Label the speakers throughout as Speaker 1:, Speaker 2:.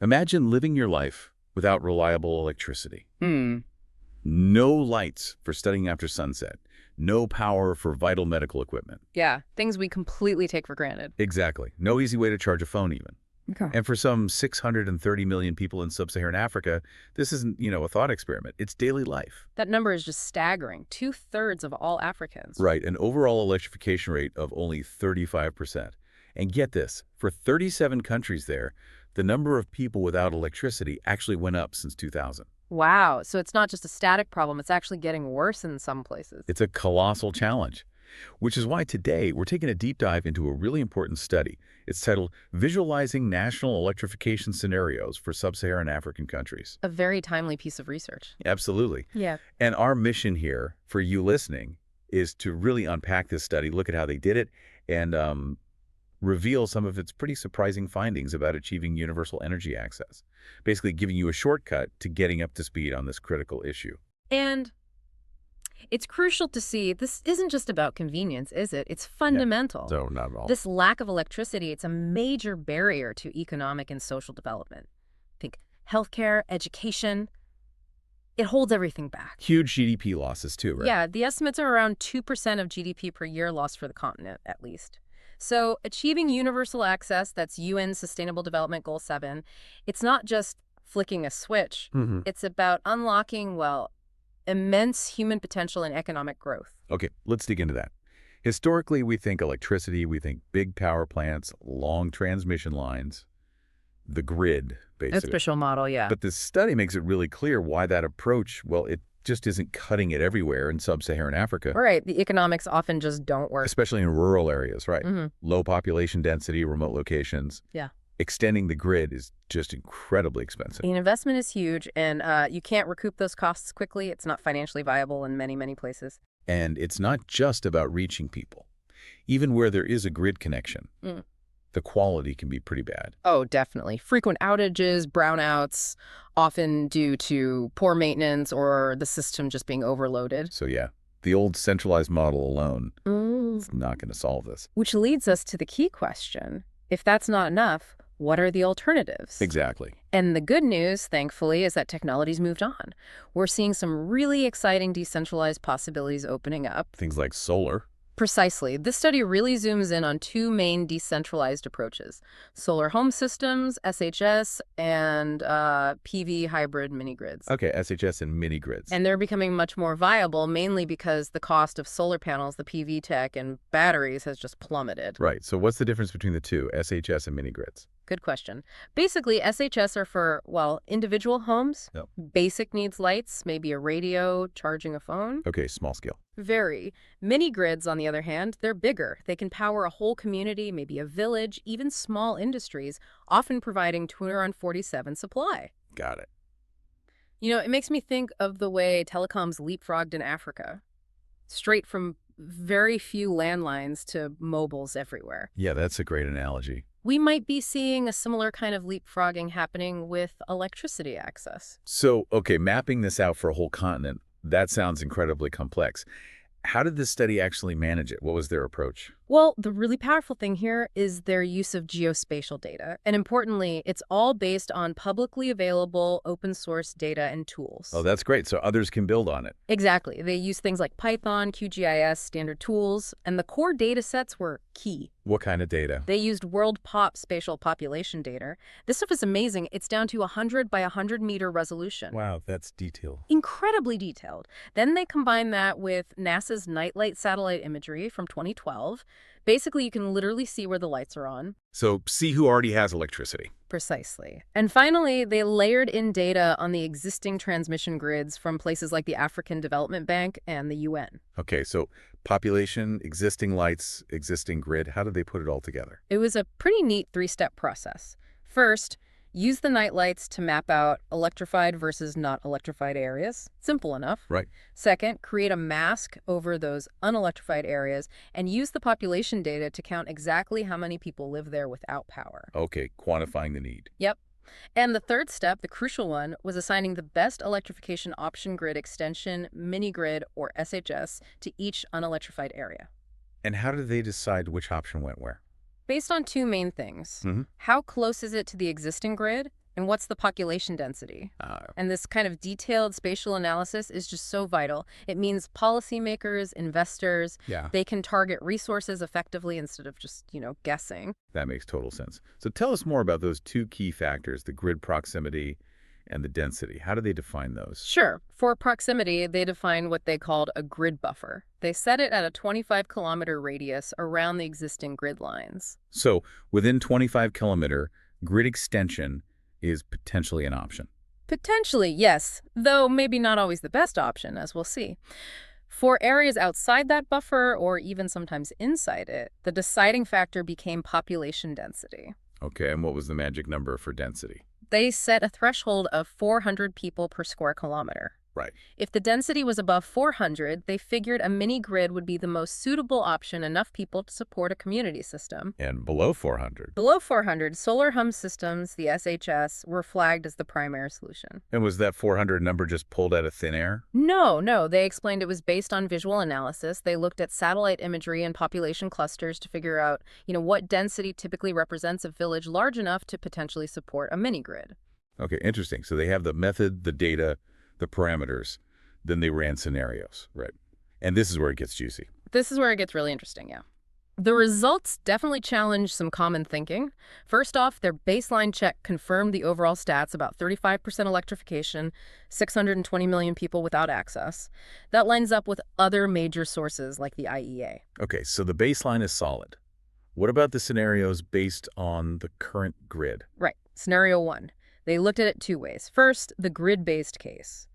Speaker 1: Imagine living your life without reliable electricity.
Speaker 2: Hmm.
Speaker 1: No lights for studying after sunset. No power for vital medical equipment.
Speaker 2: Yeah, things we completely take for granted.
Speaker 1: Exactly. No easy way to charge a phone even.
Speaker 2: Okay.
Speaker 1: And for some 630 million people in sub-Saharan Africa, this isn't, a thought experiment. It's daily life.
Speaker 2: That number is just staggering. 2/3 of all Africans.
Speaker 1: Right, an overall electrification rate of only 35%. And get this, for 37 countries there, the number of people without electricity actually went up since 2000.
Speaker 2: Wow, so it's not just a static problem, it's actually getting worse in some places.
Speaker 1: It's a colossal challenge, which is why today we're taking a deep dive into a really important study. It's titled Visualizing National Electrification Scenarios for Sub-Saharan African Countries.
Speaker 2: A very timely piece of research.
Speaker 1: Absolutely.
Speaker 2: Yeah.
Speaker 1: And our mission here for you listening is to really unpack this study, look at how they did it, and reveal some of its pretty surprising findings about achieving universal energy access, basically giving you a shortcut to getting up to speed on this critical issue.
Speaker 2: And it's crucial to see this isn't just about convenience, is it? It's fundamental.
Speaker 1: So not at all.
Speaker 2: This lack of electricity, it's a major barrier to economic and social development. Think healthcare, education. It holds everything back.
Speaker 1: Huge GDP losses too, right?
Speaker 2: Yeah, the estimates are around 2% of GDP per year lost for the continent, at least. So achieving universal access, that's UN Sustainable Development Goal 7, it's not just flicking a switch. It's about unlocking, well, immense human potential and economic growth.
Speaker 1: Okay, let's dig into that. Historically, we think electricity, we think big power plants, long transmission lines, the grid, basically.
Speaker 2: Special model, yeah.
Speaker 1: But this study makes it really clear why that approach, well, it just isn't cutting it everywhere in sub-Saharan Africa.
Speaker 2: Right, the economics often just don't work.
Speaker 1: Especially in rural areas, right? Low population density, remote locations.
Speaker 2: Yeah.
Speaker 1: Extending the grid is just incredibly expensive.
Speaker 2: The investment is huge, and you can't recoup those costs quickly. It's not financially viable in many, many places.
Speaker 1: And it's not just about reaching people. Even where there is a grid connection, the quality can be pretty bad.
Speaker 2: Oh, definitely. Frequent outages, brownouts, often due to poor maintenance or the system just being overloaded.
Speaker 1: So yeah, the old centralized model alone is not going to solve this.
Speaker 2: Which leads us to the key question. If that's not enough, what are the alternatives?
Speaker 1: Exactly.
Speaker 2: And the good news, thankfully, is that technology's moved on. We're seeing some really exciting decentralized possibilities opening up.
Speaker 1: Things like solar.
Speaker 2: Precisely. This study really zooms in on two main decentralized approaches: solar home systems, SHS, and PV hybrid mini-grids.
Speaker 1: Okay, SHS and mini-grids.
Speaker 2: And they're becoming much more viable, mainly because the cost of solar panels, the PV tech, and batteries has just plummeted.
Speaker 1: Right. So what's the difference between the two, SHS and mini-grids?
Speaker 2: Good question. Basically, SHS are for, well, individual homes, basic needs lights, maybe a radio, charging a phone.
Speaker 1: Okay, small scale.
Speaker 2: Very. Mini-grids, on the other hand, they're bigger. They can power a whole community, maybe a village, even small industries, often providing 24/7 supply.
Speaker 1: Got it.
Speaker 2: You know, it makes me think of the way telecoms leapfrogged in Africa. Straight from very few landlines to mobiles everywhere.
Speaker 1: Yeah, that's a great analogy.
Speaker 2: We might be seeing a similar kind of leapfrogging happening with electricity access.
Speaker 1: So, okay, mapping this out for a whole continent, that sounds incredibly complex. How did this study actually manage it? What was their approach?
Speaker 2: Well, the really powerful thing here is their use of geospatial data. And importantly, it's all based on publicly available open source data and tools.
Speaker 1: Oh, that's great. So others can build on it.
Speaker 2: Exactly. They use things like Python, QGIS, standard tools, and the core data sets were key.
Speaker 1: What kind of data?
Speaker 2: They used world pop spatial population data. This stuff is amazing. It's down to 100 by 100 meter resolution.
Speaker 1: Wow, that's detailed.
Speaker 2: Incredibly detailed. Then they combine that with NASA's Nightlight satellite imagery from 2012. Basically, you can literally see where the lights are on.
Speaker 1: So see who already has electricity.
Speaker 2: Precisely. And finally, they layered in data on the existing transmission grids from places like the African Development Bank and the UN.
Speaker 1: Okay, so population, existing lights, existing grid, how did they put it all together?
Speaker 2: It was a pretty neat three-step process. First, use the night lights to map out electrified versus not electrified areas. Simple enough.
Speaker 1: Right.
Speaker 2: Second, create a mask over those unelectrified areas and use the population data to count exactly how many people live there without power.
Speaker 1: Okay, quantifying the need.
Speaker 2: Yep. And the third step, the crucial one, was assigning the best electrification option grid extension, mini-grid, or SHS to each unelectrified area.
Speaker 1: And how did they decide which option went where?
Speaker 2: Based on two main things. How close is it to the existing grid? And what's the population density?
Speaker 1: Uh,
Speaker 2: And this kind of detailed spatial analysis is just so vital. It means policymakers, investors,
Speaker 1: yeah,
Speaker 2: they can target resources effectively instead of just, guessing.
Speaker 1: that makes total sense. So tell us more about those two key factors, the grid proximity and the density. How do they define those?
Speaker 2: Sure. For proximity, they define what they called a grid buffer. They set it at a 25-kilometer radius around the existing grid lines.
Speaker 1: So within 25-kilometer, grid extension is potentially an option.
Speaker 2: Potentially, yes, though maybe not always the best option, as we'll see. For areas outside that buffer, or even sometimes inside it, the deciding factor became population density.
Speaker 1: Okay, and what was the magic number for density?
Speaker 2: They set a threshold of 400 people per square kilometer.
Speaker 1: Right.
Speaker 2: If the density was above 400, they figured a mini-grid would be the most suitable option, enough people to support a community system.
Speaker 1: And below 400.
Speaker 2: Below 400, solar hum systems, the SHS, were flagged as the primary solution.
Speaker 1: And was that 400 number just pulled out of thin air?
Speaker 2: No, they explained it was based on visual analysis. They looked at satellite imagery and population clusters to figure out, what density typically represents a village large enough to potentially support a mini-grid.
Speaker 1: Okay, interesting. So they have the method, the data, the parameters, then they ran scenarios, right? And this is where it gets juicy.
Speaker 2: This is where it gets really interesting, yeah. The results definitely challenge some common thinking. First off, their baseline check confirmed the overall stats, about 35% electrification, 620 million people without access. That lines up with other major sources like the IEA.
Speaker 1: Okay, so the baseline is solid. What about the scenarios based on the current grid?
Speaker 2: Right. Scenario 1. They looked at it two ways. First, the grid-based case.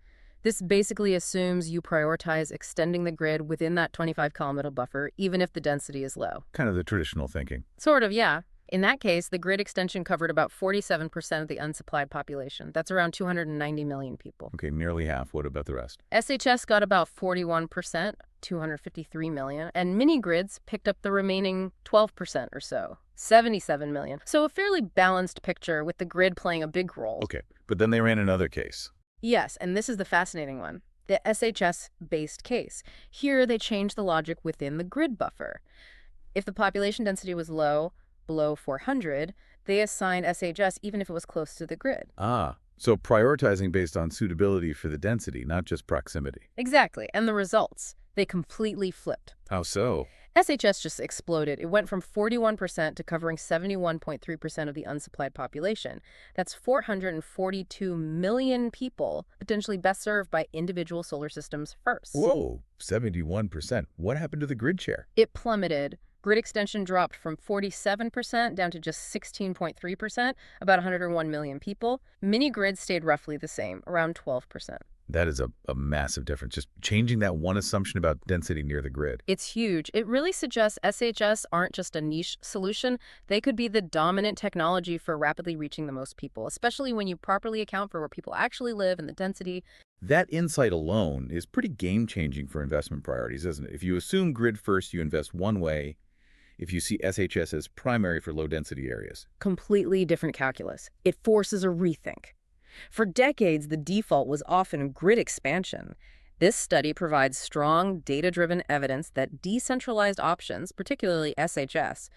Speaker 2: This basically assumes you prioritize extending the grid within that 25-kilometer buffer, even if the density is low.
Speaker 1: Kind of the traditional thinking.
Speaker 2: Sort of, yeah. In that case, the grid extension covered about 47% of the unsupplied population. That's around 290 million people.
Speaker 1: Okay, nearly half. What about the rest?
Speaker 2: SHS got about 41%, 253 million, and mini-grids picked up the remaining 12% or so, 77 million. So a fairly balanced picture with the grid playing a big role.
Speaker 1: Okay, but then they ran another case.
Speaker 2: Yes, and this is the fascinating one. The SHS-based case. Here, they changed the logic within the grid buffer. If the population density was low, below 400, they assigned SHS even if it was close to the grid.
Speaker 1: Ah, so prioritizing based on suitability for the density, not just proximity.
Speaker 2: Exactly, and the results, they completely flipped.
Speaker 1: How so?
Speaker 2: SHS just exploded. It went from 41% to covering 71.3% of the unsupplied population. That's 442 million people, potentially best served by individual solar systems first.
Speaker 1: Whoa, 71%. What happened to the grid share?
Speaker 2: It plummeted. Grid extension dropped from 47% down to just 16.3%, about 101 million people. Mini grids stayed roughly the same, around 12%.
Speaker 1: That is a massive difference, just changing that one assumption about density near the grid.
Speaker 2: It's huge. It really suggests SHS aren't just a niche solution. They could be the dominant technology for rapidly reaching the most people, especially when you properly account for where people actually live and the density.
Speaker 1: That insight alone is pretty game-changing for investment priorities, isn't it? If you assume grid first, you invest one way. If you see SHS as primary for low-density areas.
Speaker 2: Completely different calculus. It forces a rethink. For decades, the default was often grid expansion. This study provides strong, data-driven evidence that decentralized options, particularly SHS,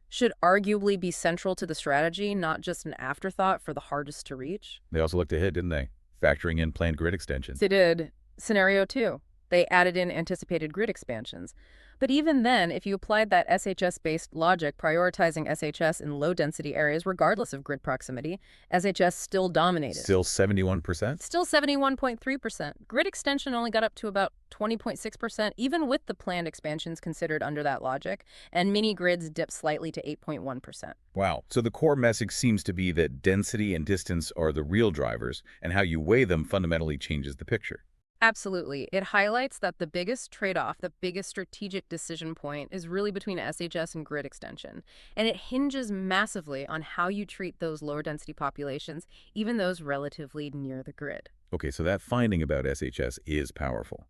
Speaker 2: should arguably be central to the strategy, not just an afterthought for the hardest to reach.
Speaker 1: They also looked ahead, didn't they? Factoring in planned grid extensions.
Speaker 2: They did. Scenario 2. They added in anticipated grid expansions. But even then, if you applied that SHS-based logic, prioritizing SHS in low-density areas regardless of grid proximity, SHS still dominated.
Speaker 1: Still 71%?
Speaker 2: Still 71.3%. Grid extension only got up to about 20.6%, even with the planned expansions considered under that logic, and mini-grids dipped slightly to 8.1%.
Speaker 1: Wow. So the core message seems to be that density and distance are the real drivers, and how you weigh them fundamentally changes the picture.
Speaker 2: Absolutely. It highlights that the biggest trade-off, the biggest strategic decision point is really between SHS and grid extension. And it hinges massively on how you treat those lower density populations, even those relatively near the grid.
Speaker 1: Okay, so that finding about SHS is powerful.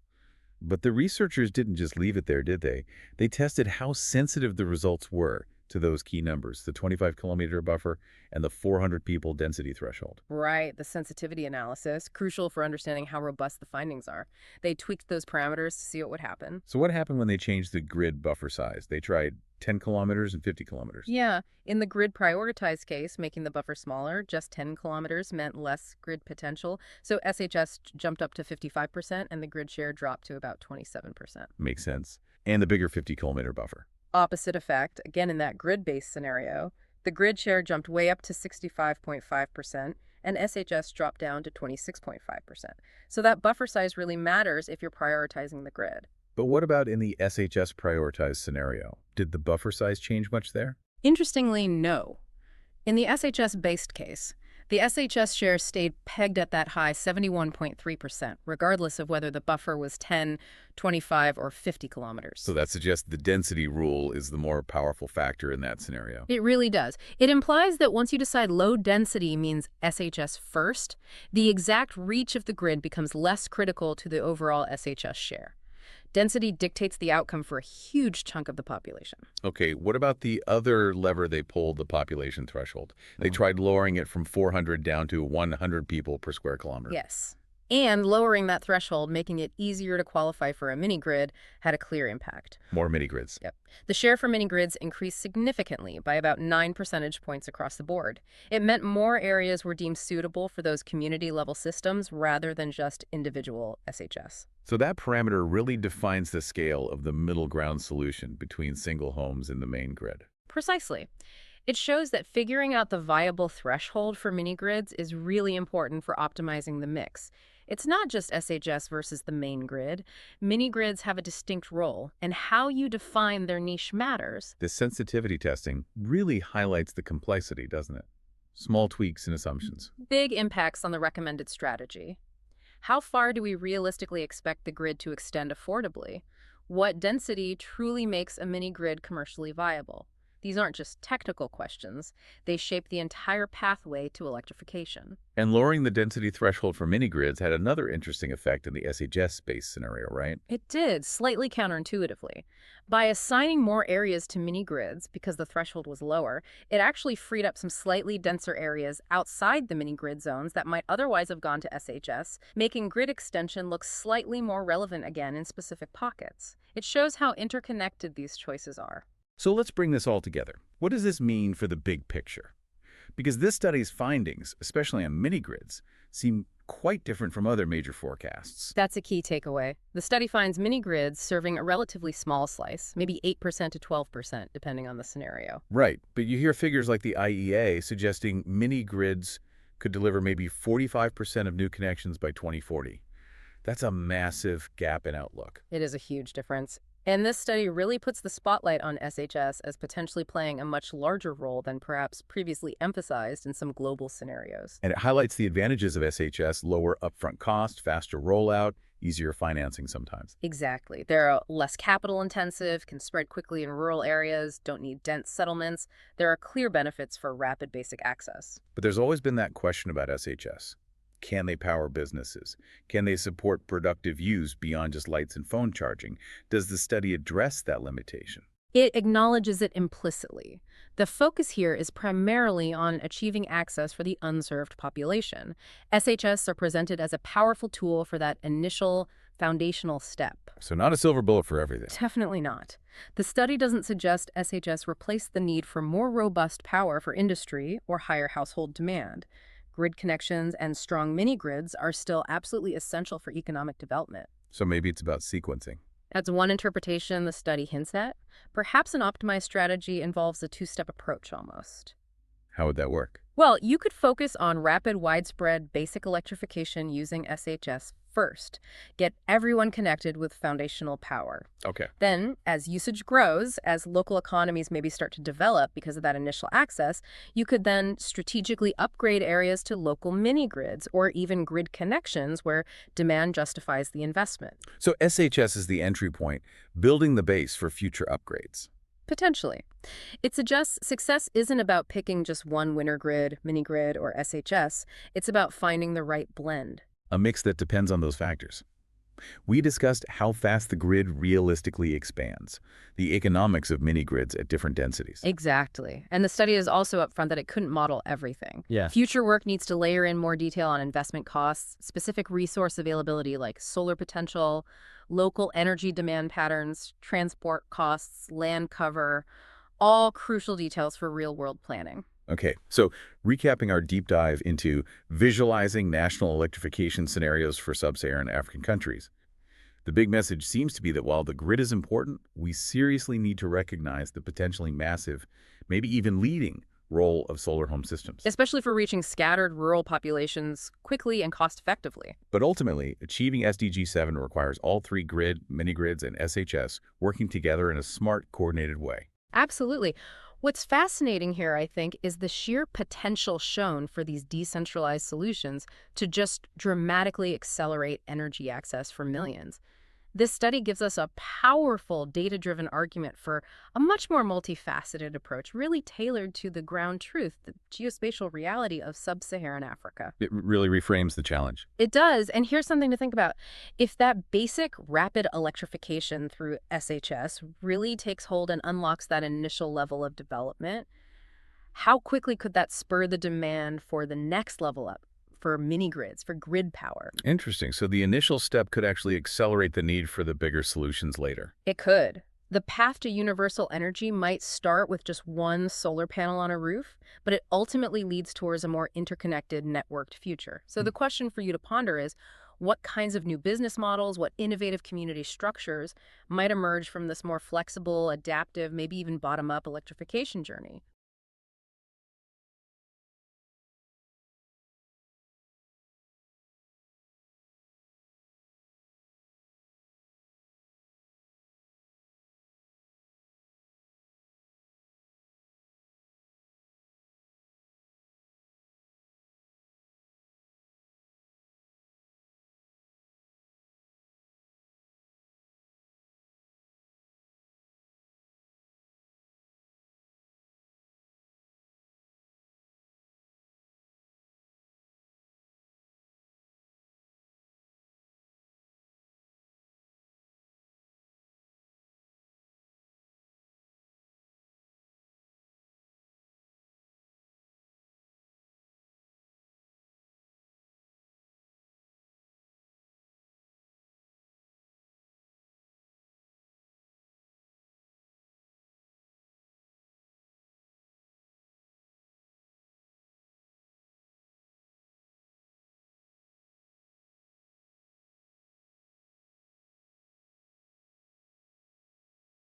Speaker 1: But the researchers didn't just leave it there, did they? They tested how sensitive the results were to those key numbers, the 25-kilometer buffer and the 400 people density threshold.
Speaker 2: Right, the sensitivity analysis, crucial for understanding how robust the findings are. They tweaked those parameters to see what would happen.
Speaker 1: So what happened when they changed the grid buffer size? They tried 10 kilometers and 50 kilometers.
Speaker 2: Yeah, in the grid prioritized case, making the buffer smaller, just 10 kilometers meant less grid potential. So SHS jumped up to 55% and the grid share dropped to about 27%.
Speaker 1: Makes sense. And the bigger 50-kilometer buffer.
Speaker 2: Opposite effect, again in that grid-based scenario, the grid share jumped way up to 65.5% and SHS dropped down to 26.5%. So that buffer size really matters if you're prioritizing the grid.
Speaker 1: But what about in the SHS prioritized scenario? Did the buffer size change much there?
Speaker 2: Interestingly, no. In the SHS-based case, the SHS share stayed pegged at that high 71.3%, regardless of whether the buffer was 10, 25, or 50 kilometers.
Speaker 1: So that suggests the density rule is the more powerful factor in that scenario.
Speaker 2: It really does. It implies that once you decide low density means SHS first, the exact reach of the grid becomes less critical to the overall SHS share. Density dictates the outcome for a huge chunk of the population.
Speaker 1: Okay, what about the other lever they pulled, the population threshold? They tried lowering it from 400 down to 100 people per square kilometer.
Speaker 2: Yes. And lowering that threshold, making it easier to qualify for a mini-grid, had a clear impact.
Speaker 1: More mini-grids.
Speaker 2: Yep. The share for mini-grids increased significantly by about 9 percentage points across the board. It meant more areas were deemed suitable for those community-level systems rather than just individual SHS.
Speaker 1: So that parameter really defines the scale of the middle ground solution between single homes and the main grid.
Speaker 2: Precisely. It shows that figuring out the viable threshold for mini-grids is really important for optimizing the mix. It's not just SHS versus the main grid. Mini-grids have a distinct role, and how you define their niche matters.
Speaker 1: This sensitivity testing really highlights the complexity, doesn't it? Small tweaks and assumptions.
Speaker 2: Big impacts on the recommended strategy. How far do we realistically expect the grid to extend affordably? What density truly makes a mini-grid commercially viable? These aren't just technical questions. They shape the entire pathway to electrification.
Speaker 1: And lowering the density threshold for mini-grids had another interesting effect in the SHS-based scenario, right?
Speaker 2: It did, slightly counterintuitively. By assigning more areas to mini-grids, because the threshold was lower, it actually freed up some slightly denser areas outside the mini-grid zones that might otherwise have gone to SHS, making grid extension look slightly more relevant again in specific pockets. It shows how interconnected these choices are.
Speaker 1: So let's bring this all together. What does this mean for the big picture? Because this study's findings, especially on mini-grids, seem quite different from other major forecasts.
Speaker 2: That's a key takeaway. The study finds mini-grids serving a relatively small slice, maybe 8% to 12%, depending on the scenario.
Speaker 1: Right, but you hear figures like the IEA suggesting mini-grids could deliver maybe 45% of new connections by 2040. That's a massive gap in outlook.
Speaker 2: It is a huge difference. And this study really puts the spotlight on SHS as potentially playing a much larger role than perhaps previously emphasized in some global scenarios.
Speaker 1: And it highlights the advantages of SHS: lower upfront cost, faster rollout, easier financing sometimes.
Speaker 2: Exactly. They're less capital intensive, can spread quickly in rural areas, don't need dense settlements. There are clear benefits for rapid basic access.
Speaker 1: But there's always been that question about SHS. Can they power businesses? Can they support productive use beyond just lights and phone charging? Does the study address that limitation?
Speaker 2: It acknowledges it implicitly. The focus here is primarily on achieving access for the unserved population. SHS are presented as a powerful tool for that initial foundational step.
Speaker 1: So not a silver bullet for everything.
Speaker 2: Definitely not. The study doesn't suggest SHS replace the need for more robust power for industry or higher household demand. Grid connections and strong mini-grids are still absolutely essential for economic development.
Speaker 1: So maybe it's about sequencing.
Speaker 2: That's one interpretation the study hints at. Perhaps an optimized strategy involves a two-step approach almost.
Speaker 1: How would that work?
Speaker 2: Well, you could focus on rapid, widespread, basic electrification using SHS first. Get everyone connected with foundational power.
Speaker 1: Okay.
Speaker 2: Then, as usage grows, as local economies maybe start to develop because of that initial access, you could then strategically upgrade areas to local mini-grids or even grid connections where demand justifies the investment.
Speaker 1: So SHS is the entry point, building the base for future upgrades.
Speaker 2: Potentially. It suggests success isn't about picking just one winner grid, mini-grid, or SHS. It's about finding the right blend.
Speaker 1: A mix that depends on those factors. We discussed how fast the grid realistically expands, the economics of mini-grids at different densities.
Speaker 2: Exactly. And the study is also upfront that it couldn't model everything.
Speaker 3: Yeah.
Speaker 2: Future work needs to layer in more detail on investment costs, specific resource availability like solar potential, local energy demand patterns, transport costs, land cover, all crucial details for real-world planning.
Speaker 1: Okay, so recapping our deep dive into visualizing national electrification scenarios for sub-Saharan African countries. The big message seems to be that while the grid is important, we seriously need to recognize the potentially massive, maybe even leading, role of solar home systems.
Speaker 2: Especially for reaching scattered rural populations quickly and cost-effectively.
Speaker 1: But ultimately, achieving SDG 7 requires all three grid, mini-grids, and SHS working together in a smart, coordinated way.
Speaker 2: Absolutely. What's fascinating here, I think, is the sheer potential shown for these decentralized solutions to just dramatically accelerate energy access for millions. This study gives us a powerful data-driven argument for a much more multifaceted approach, really tailored to the ground truth, the geospatial reality of sub-Saharan Africa.
Speaker 1: It really reframes the challenge.
Speaker 2: It does, and here's something to think about. If that basic rapid electrification through SHS really takes hold and unlocks that initial level of development, how quickly could that spur the demand for the next level up, for mini-grids, for grid power?
Speaker 1: Interesting. So the initial step could actually accelerate the need for the bigger solutions later.
Speaker 2: It could. The path to universal energy might start with just one solar panel on a roof, but it ultimately leads towards a more interconnected, networked future. So the question for you to ponder is, what kinds of new business models, what innovative community structures might emerge from this more flexible, adaptive, maybe even bottom-up electrification journey?